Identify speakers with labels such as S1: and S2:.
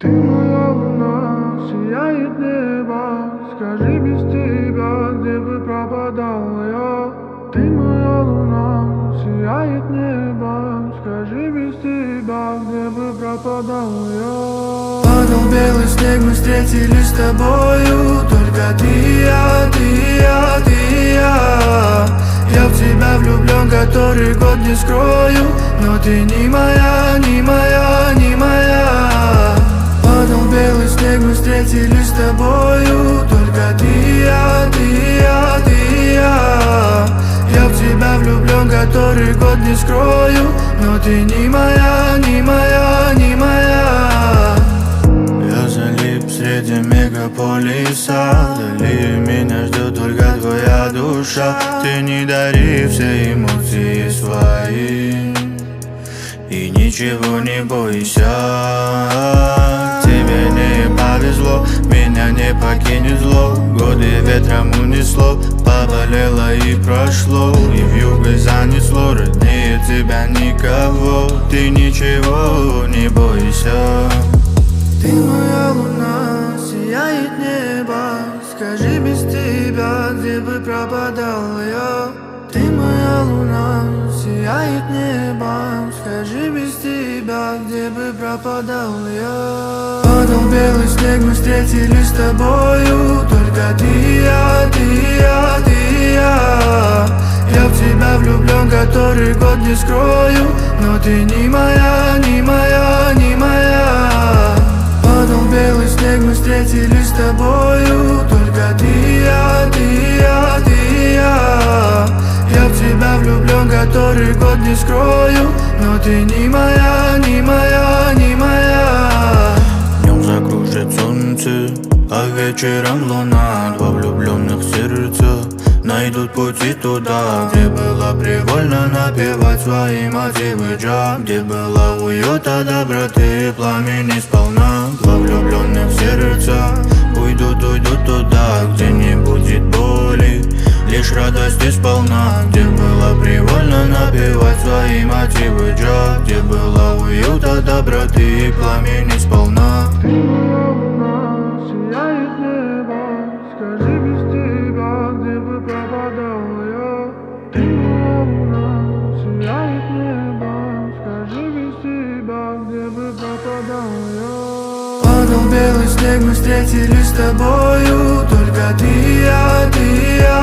S1: Ты моя луна, сияет небо. Скажи, без тебя, где бы пропадал я? Ты моя луна, сияет небо. Скажи, без тебя, где бы пропадал я? Падал белый снег, мы встретились с тобою. Только ты и я, ты и я, ты и я. Я в тебя влюблен, который год не скрою. Но ты не моя, не моя, не моя. Падал белый снег, мы встретились с тобою. Только ты и я, ты и я, ты и я. Я в тебя влюблен, который год не скрою. Но ты не моя, не моя, не моя. Я залип среди мегаполиса. Вдали меня ждет только твоя душа. Ты не дари все эмоции свои и ничего не бойся. Тебе не повезло, меня не покинет зло. Годы ветром унесло, поболело и прошло. И вьюгой занесло, роднее тебя никого. Ты ничего не бойся. Ты моя луна, сияет небо. Скажи, без тебя, где бы пропадал я? Ты моя луна, сияет небо. Скажи, без тебя, где бы пропадал я? Падал белый снег, мы встретились с тобою. Только ты и я, ты и я, ты и я. Я в тебя влюблен, который год не скрою. Но ты не моя, не моя, не моя. Падал белый снег, мы встретились с тобою. Только ты и я, ты и я, ты и я. Я в тебя влюблен, который год не скрою. Но ты не моя, не моя, не моя. Днем закружит солнце, а вечером луна. Два влюбленных сердца найдут пути туда, где было привольно напевать свои мотивы джа. Где было уюта, доброты и пламени сполна. Два влюбленных сердца уйдут туда, где не будет боли, лишь радости сполна. Где было привольно напевать свои мотивы джа. Где было уюта, доброты и пламени сполна. Ты моя луна, сияет небо. Скажи, без тебя, где бы пропадал я? Ты моя луна, сияет небо. Скажи, без тебя, где бы пропадал я? Падал белый снег, мы встретились с тобою. Только ты и я, ты